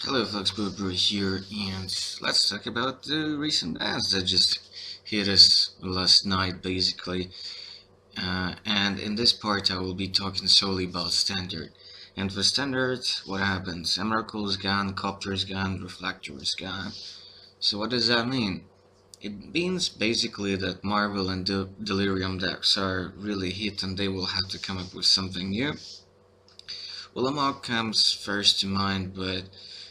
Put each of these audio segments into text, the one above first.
Hello folks, Boo here, and let's talk about the recent ads that just hit us last night, basically. And in this part, I will be talking solely about Standard. And for Standard, what happens? Emrakul is gone, Copter is gone, Reflector is gone. So what does that mean? It means basically that Marvel and Delirium decks are really hit and they will have to come up with something new. Well, Amok comes first to mind, but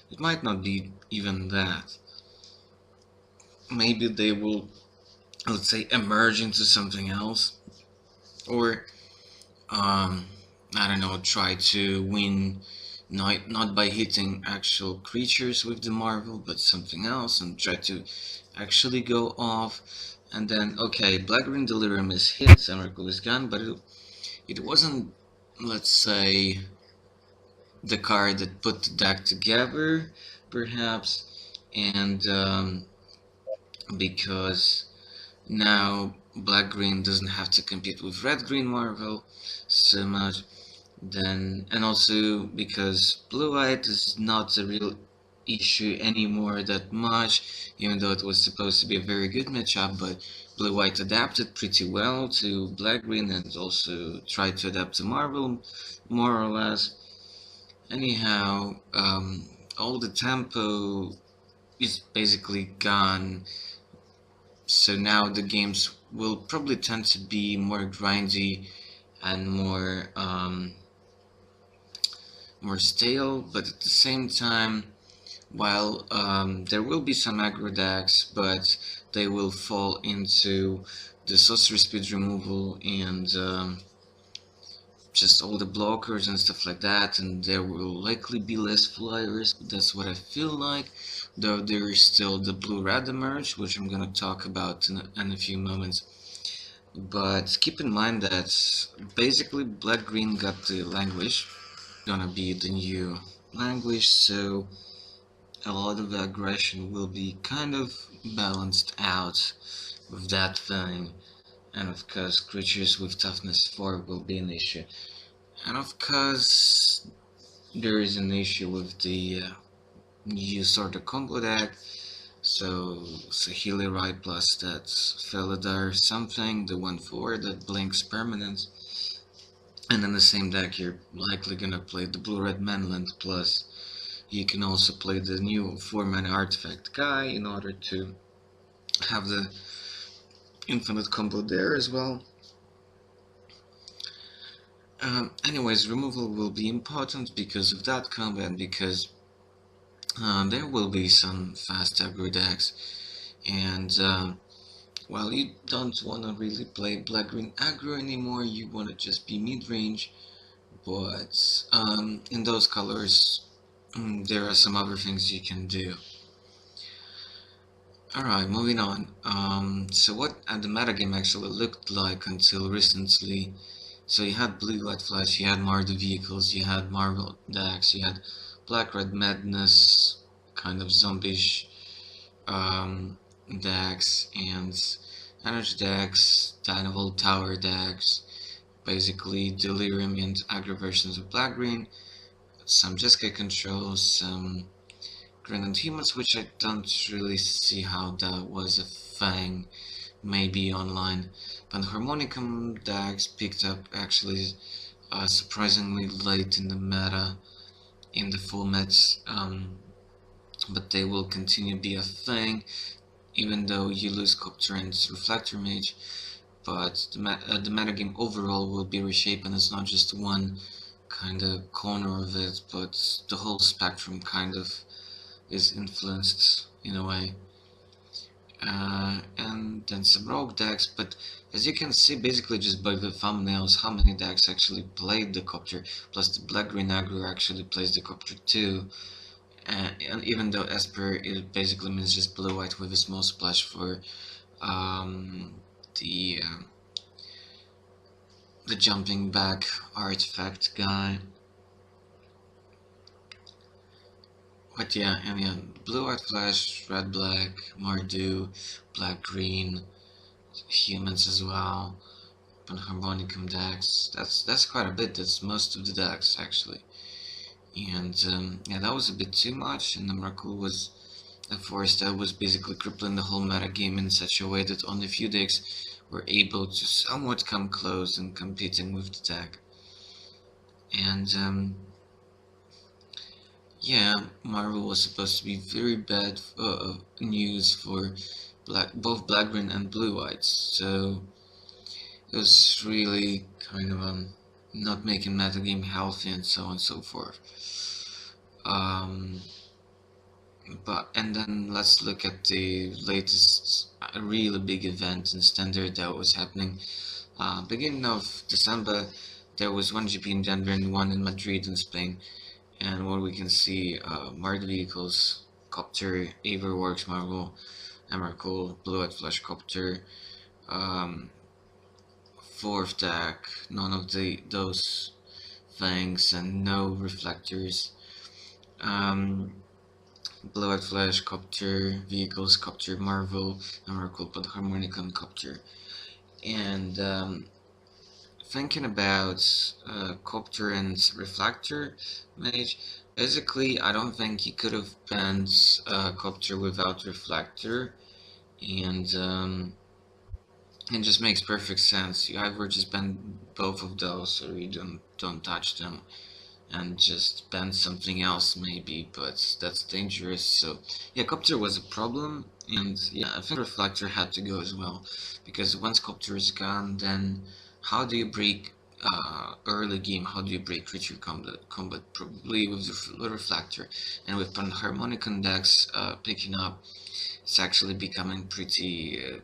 it might not be even that. Maybe they will, let's say, emerge into something else, or I don't know, try to win not by hitting actual creatures with the Marvel, but something else, and try to actually go off. And then, okay, Black Green Delirium is hit, Emrakul is gone, but it wasn't, let's say, the card that put the deck together, perhaps, and because now black green doesn't have to compete with red green Marvel so much, then and also because blue white is not a real issue anymore that much, even though it was supposed to be a very good matchup, but blue white adapted pretty well to black green and also tried to adapt to Marvel more or less. Anyhow, all the tempo is basically gone, so now the games will probably tend to be more grindy and more stale, but at the same time, while there will be some aggro decks, but they will fall into the sorcery speed removal and just all the blockers and stuff like that, and there will likely be less flyers. That's what I feel like, though there is still the blue-red emerge, which I'm gonna talk about in a few moments. But keep in mind that basically black-green got the language, gonna be the new language, so a lot of the aggression will be kind of balanced out with that thing. And of course, creatures with toughness 4 will be an issue. And of course, there is an issue with the new sort of combo deck. So Sahili Rai plus that's Felidar something, the 1/4 that blinks permanence. And in the same deck, you're likely gonna play the blue-red Manland plus you can also play the new 4-mana artifact guy in order to have the infinite combo there as well. Anyways, removal will be important because of that combo and because there will be some fast aggro decks. And while you don't want to really play black-green aggro anymore, you want to just be mid-range. But in those colors, there are some other things you can do. Alright, moving on. So what the metagame actually looked like until recently. So you had Blue White Flash, you had Mardu vehicles, you had Marvel decks, you had Black Red Madness, kind of zombie decks, and energy decks, Dynavolt Tower decks, basically Delirium and aggro versions of Black Green, some Jeskai controls, some Granite Humans, which I don't really see how that was a thing, maybe online. But Harmonicum decks picked up actually surprisingly late in the meta, in the formats, but they will continue to be a thing, even though you lose Copter and Reflector Mage. But the metagame overall will be reshaped, and it's not just one kind of corner of it, but the whole spectrum kind of is influenced in a way. And then some rogue decks, but as you can see basically just by the thumbnails how many decks actually played the Copter, plus the black-green aggro actually plays the Copter too. And even though Esper, it basically means just blue-white with a small splash for the jumping back artifact guy. But yeah, and yeah, blue-white flash, red-black, Mardu, black-green, humans as well, and Harmonicum decks. That's quite a bit. That's most of the decks actually. And yeah, that was a bit too much, and Emrakul was a force that was basically crippling the whole metagame in such a way that only a few decks were able to somewhat come close and competing with the deck. And yeah, Marvel was supposed to be very bad news for both black green and blue whites, so it was really kind of not making metagame healthy and so on and so forth. Um, and then let's look at the latest really big event in Standard that was happening beginning of December. There was one GP in Denver and one in Madrid in Spain, and what we can see, Mars vehicles, Copter, Averworks, Marvel, Emrakul, Blue Eyed Flash Copter, um, fourth deck, none of those things, and no reflectors. Blue Eyed Flash, Copter, Vehicles, Copter, Marvel, Emrakul, but Harmonicon, Copter. And thinking about Copter and Reflector Mage, basically I don't think you could have banned Copter without Reflector, and it just makes perfect sense. You either just ban both of those or you don't touch them and just ban something else maybe, but that's dangerous. So yeah, Copter was a problem, and yeah, I think Reflector had to go as well, because once Copter is gone, then how do you break early game? How do you break creature combat? Probably with the Reflector, and with Panharmonicon decks picking up, it's actually becoming pretty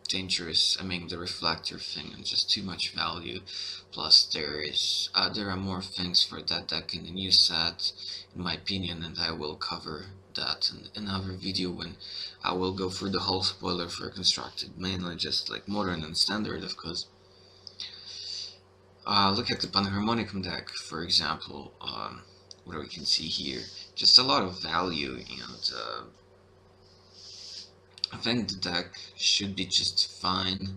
dangerous. I mean, the reflector thing and just too much value. Plus, there are more things for that deck in the new set, in my opinion, and I will cover that in another video when I will go through the whole spoiler for constructed, mainly just like modern and standard, of course. Look at the Panharmonicum deck, for example. What we can see here, just a lot of value, and I think the deck should be just fine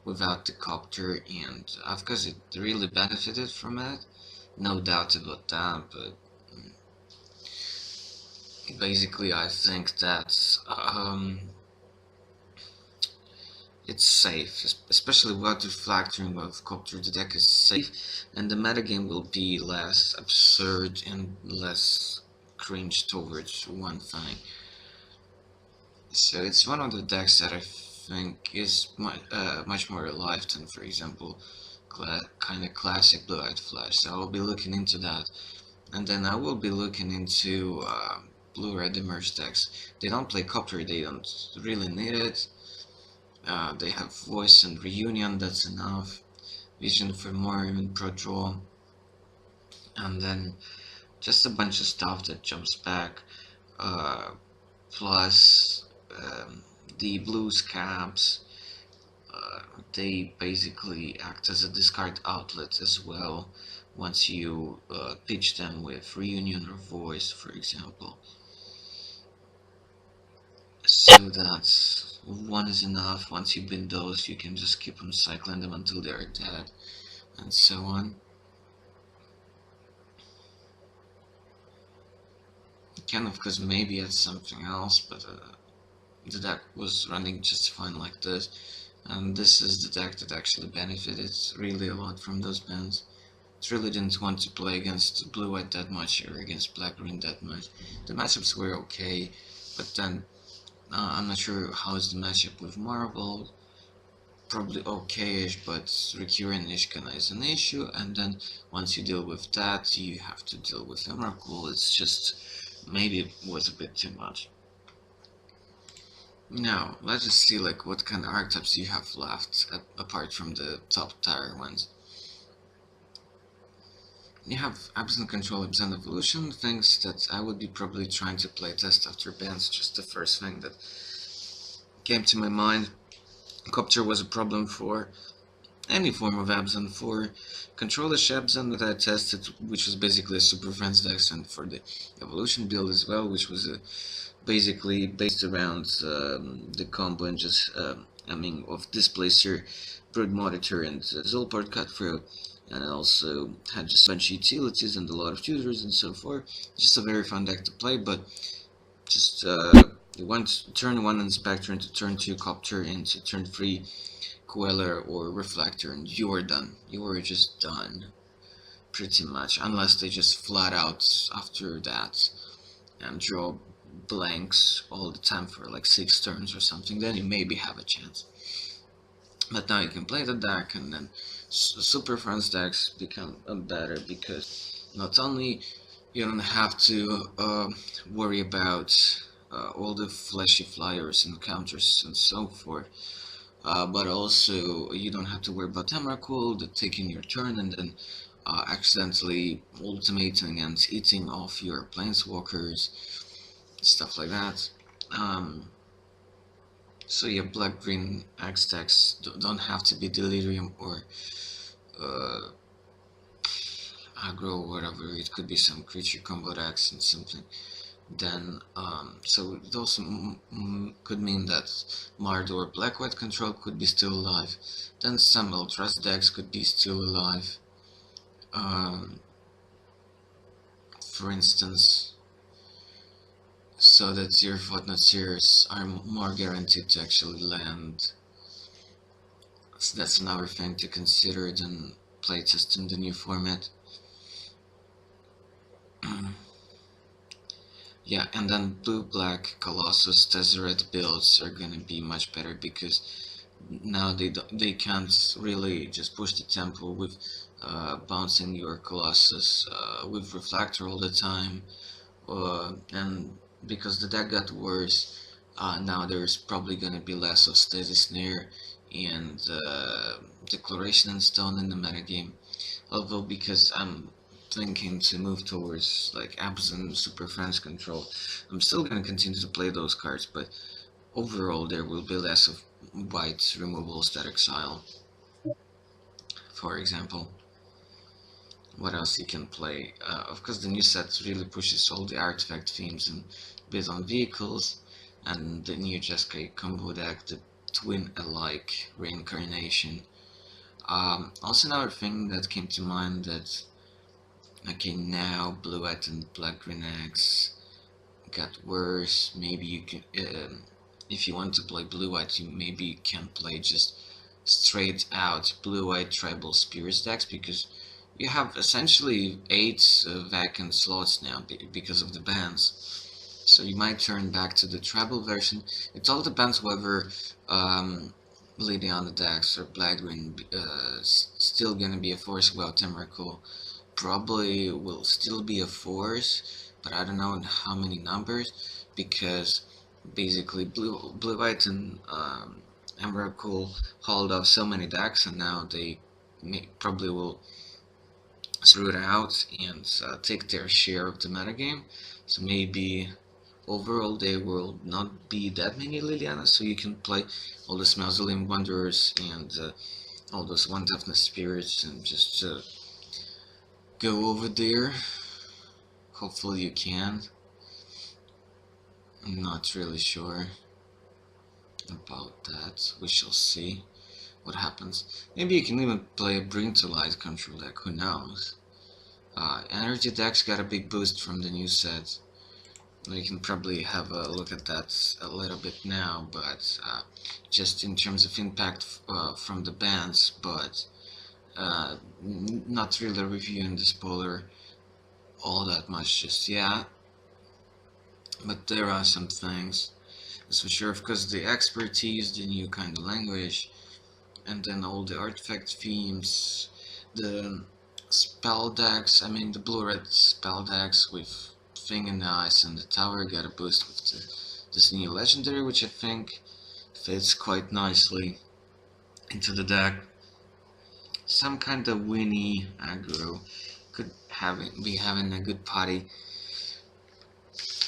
without the Copter, and of course it really benefited from it, no doubt about that, but basically I think that it's safe, especially without reflecting with Copter. The deck is safe, and the metagame will be less absurd and less cringe towards one thing. So it's one of the decks that I think is much more alive than, for example, kind of classic Blue Eyed Flash. So I will be looking into that, and then I will be looking into Blue Red Emerge decks. They don't play Copter, they don't really need it. They have Voice and Reunion, that's enough. Vision for more in Pro Draw, and then just a bunch of stuff that jumps back. Plus the blues caps, they basically act as a discard outlet as well once you pitch them with Reunion or Voice, for example. So that one is enough. Once you bin those, you can just keep on cycling them until they are dead, and so on. You can of course maybe add something else, but the deck was running just fine like this, and this is the deck that actually benefited really a lot from those bans. It really didn't want to play against blue-white that much or against black-green that much. The matchups were okay, but then I'm not sure how is the matchup with Marvel. Probably okay-ish, but recurring Ishkana is an issue, and then once you deal with that, you have to deal with Emrakul. It's just, maybe it was a bit too much. Now, let's just see like what kind of archetypes you have left, apart from the top tier ones. You have Absent Control, Absent Evolution, things that I would be probably trying to play test after bans, just the first thing that came to my mind. Copter was a problem for any form of Absent. For Controlish Absent that I tested, which was basically a Super Friends deck, and for the Evolution build as well, which was basically based around the combo and just, of Displacer, Brood Monitor, and Zolport Cutthroat. and it also had just a bunch of utilities and a lot of tutors and so forth. Just a very fun deck to play, but just you want turn 1 Inspector into turn 2 Copter into turn 3 Queller or Reflector, and you are done. You are just done, pretty much, unless they just flat out after that and draw blanks all the time for like 6 turns or something, then you maybe have a chance. But now you can play the deck, and then Super Friends decks become better because not only you don't have to worry about all the flashy flyers and counters and so forth, but also you don't have to worry about Tamaracool taking your turn and then accidentally ultimating and eating off your planeswalkers, stuff like that. So yeah, black-green X decks don't have to be Delirium or uh, aggro or whatever. It could be some creature combo decks and something. Then, so those could mean that Mardor black-white control could be still alive. Then some Ultras decks could be still alive. For instance, so that your Vote-Not-Seers are more guaranteed to actually land. So that's another thing to consider than playtest in the new format. Yeah, and then blue-black Colossus Tezzeret builds are gonna be much better because now they can't really just push the tempo with bouncing your Colossus with Reflector all the time, and because the deck got worse, now there's probably gonna be less of Stasis Snare and Declaration and Stone in the metagame. Although because I'm thinking to move towards like Absent Super Friends control, I'm still gonna continue to play those cards, but overall there will be less of white removal Static Exile, for example. What else you can play? Of course, the new set really pushes all the artifact themes and based on vehicles, and the new Jeskai combo deck, the Twin Alike Reincarnation. Also, another thing that came to mind that okay, now Blue-White and Black-Green X got worse. Maybe you can, if you want to play Blue-White, you maybe can play just straight out Blue-White Tribal Spirits decks because you have essentially 8 vacant slots now because of the bans. So you might turn back to the tribal version. It all depends whether Lady on the decks or Black-Green still gonna be a force. Well, Temrakul probably will still be a force, but I don't know in how many numbers because basically blue white and Emrakul hauled off so many decks, and now they probably will throw it out and take their share of the metagame. So maybe overall there will not be that many Lilianas, so you can play all the Mausoleum Wanderers and all those One Toughness Spirits and just go over there. Hopefully you can. I'm not really sure about that. We shall see what happens. Maybe you can even play a Bring to Light control deck, who knows. Energy decks got a big boost from the new set. You can probably have a look at that a little bit now, but just in terms of impact from the bans, but not really reviewing the spoiler all that much just yet. But there are some things, that's for sure. Of course, the expertise, the new kind of language, and then all the artifact themes, the spell decks. I mean, the blue-red spell decks with Thing in the Ice and the Tower got a boost with this new legendary, which I think fits quite nicely into the deck. Some kind of Winnie aggro could be having a good party.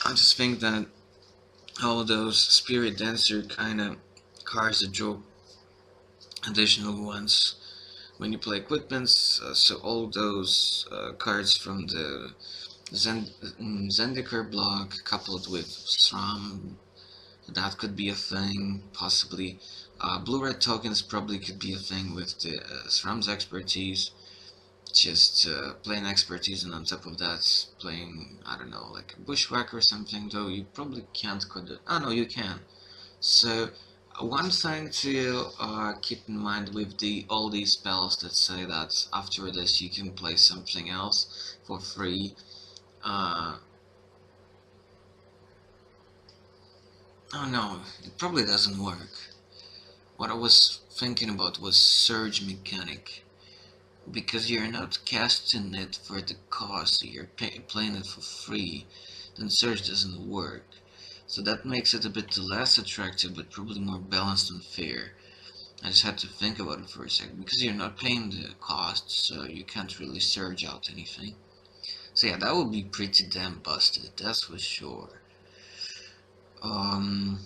I just think that all those Spirit Dancer kind of cards that draw additional ones when you play equipments, so all those cards from the Zendikar block coupled with SRAM, that could be a thing, possibly. Blue-red tokens probably could be a thing with the SRAM's expertise. just plain expertise, and on top of that, playing, I don't know, like a bushwhack or something, though you probably can't code it. Oh no, you can. So, one thing to keep in mind with all these spells that say that after this you can play something else for free. Uh, oh no, it probably doesn't work. What I was thinking about was Surge Mechanic. Because you're not casting it for the cost, you're playing it for free, then Surge doesn't work. So that makes it a bit less attractive, but probably more balanced and fair. I just had to think about it for a second, because you're not paying the cost, so you can't really surge out anything. So yeah, that would be pretty damn busted, that's for sure. Um,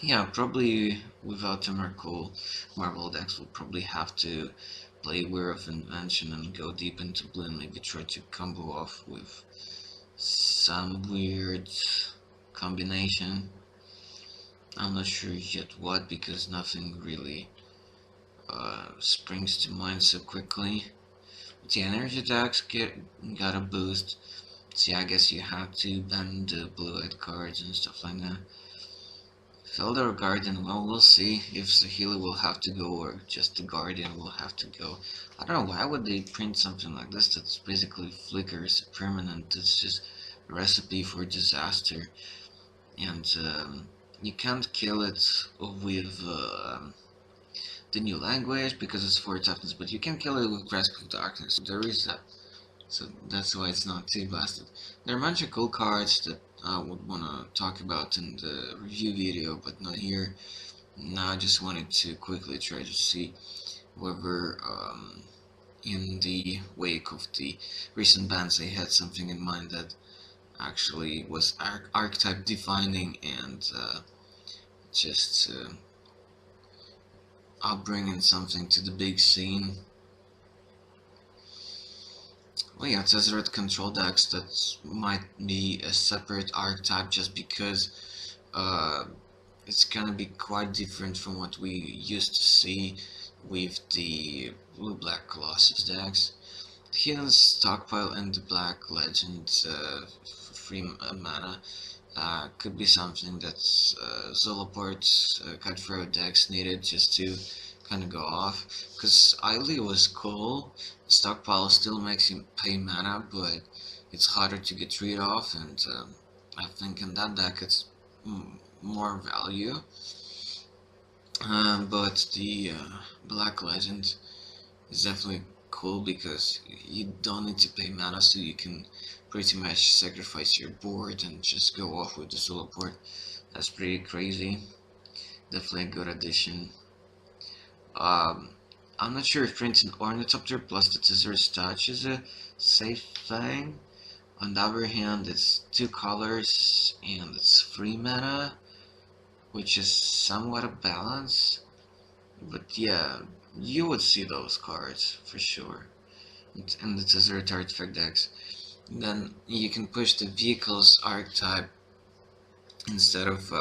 yeah, probably without a Merkle, Marvel decks will probably have to play Weir of Invention and go deep into blue and maybe try to combo off with some weird combination. I'm not sure yet what, because nothing really springs to mind so quickly. But the energy decks got a boost. So yeah, I guess you have to ban the blue-eyed cards and stuff like that. Felder Guardian, well, we'll see if the healer will have to go or just the Guardian will have to go. I don't know, why would they print something like this that's basically flickers permanent? It's just a recipe for disaster. And you can't kill it with the new language because it's 4 toughness, but you can kill it with Grasp of Darkness. There is that. So that's why it's not too blasted. There are a bunch of cool cards that I would want to talk about in the review video, but not here. Now I just wanted to quickly try to see whether in the wake of the recent bans they had something in mind that actually was archetype defining and just bringing something to the big scene. Well, yeah, Tezzeret control decks that might be a separate archetype just because it's gonna be quite different from what we used to see with the blue-black Colossus decks. The Hidden Stockpile and the Black Legend free mana could be something that Zoloport's Cutthroat decks needed just to kind of go off, because Ivy was cool. Stockpile still makes you pay mana, but it's harder to get rid of, and I think in that deck it's more value. But the Black Legend is definitely cool because you don't need to pay mana, so you can pretty much sacrifice your board and just go off with the Zoloport. That's pretty crazy. Definitely a good addition. I'm not sure if printing Ornithopter plus the Tezzeret Touch is a safe thing. On the other hand, it's 2 colors and it's 3 mana, which is somewhat a balance. But yeah, you would see those cards for sure in the Tezzeret artifact decks. And then you can push the vehicles archetype instead of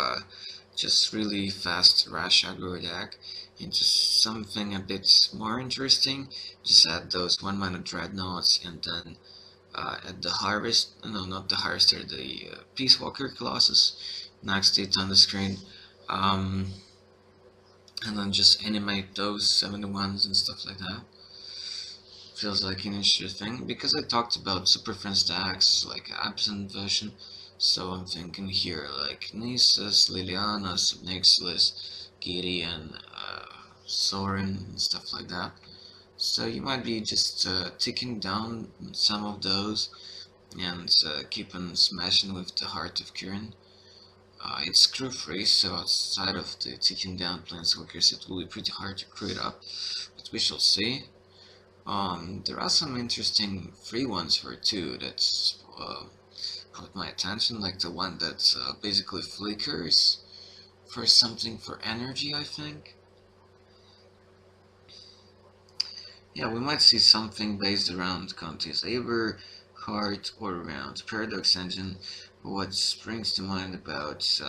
just really fast rash aggro deck into something a bit more interesting. Just add those 1 mana dreadnoughts and then at the harvest, no, not the harvester, the Peace Walker Colossus, next it on the screen, and then just animate those 71s and stuff like that. Feels like an interesting, because I talked about Super Friends decks, like Absent version, so I'm thinking here like Nisus, Liliana, Subnixilis, Gideon, Soren, and stuff like that. So you might be just ticking down some of those and keep on smashing with the Heart of Kirin. It's crew free, so outside of the ticking down Planeswalkers it will be pretty hard to crew it up, but we shall see. There are some interesting free ones here too that's caught my attention, like the one that basically flickers for something for energy, I think. Yeah, we might see something based around Conti's Aver, Heart, or around Paradox Engine. What springs to mind about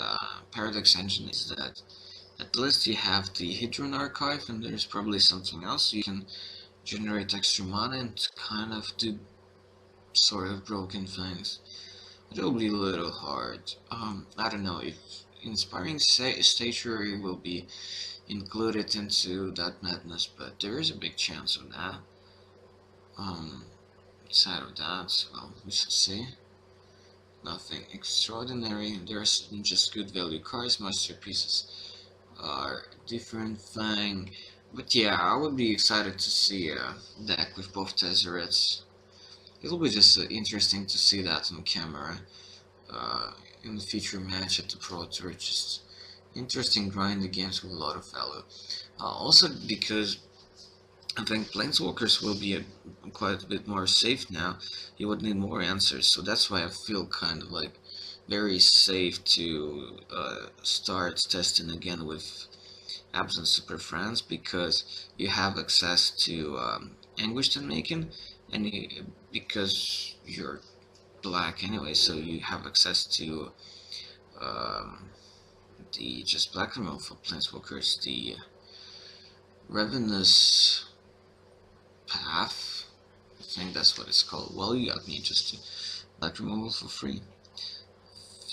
Paradox Engine is that at least you have the Hydron Archive, and there's probably something else you can generate extra mana and kind of do sort of broken things. It will be a little hard. I don't know if inspiring statuary will be included into that madness, but there is a big chance of that. Aside of that, well, we shall see. Nothing extraordinary. There's just good value cards, masterpieces are different thing. But yeah, I would be excited to see a deck with both Tezzerets. It'll be just interesting to see that on camera uh, in the future match at the Pro Tour. Just interesting grind games with a lot of value. Also because I think Planeswalkers will be quite a bit more safe now. You would need more answers, so that's why I feel kind of like very safe to start testing again with Absent Super Friends, because you have access to Anguished and Making, and because you're black anyway, so you have access to um, the just black removal for Planeswalkers, the Ravenous Path. I think that's what it's called. Well, you got me just to black removal for free.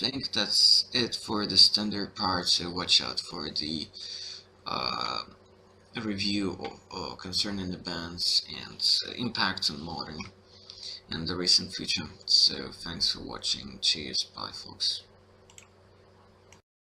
I think that's it for the standard part, so watch out for the uh, review concerning the bans and impact on modern and the recent future. So thanks for watching. Cheers, bye folks.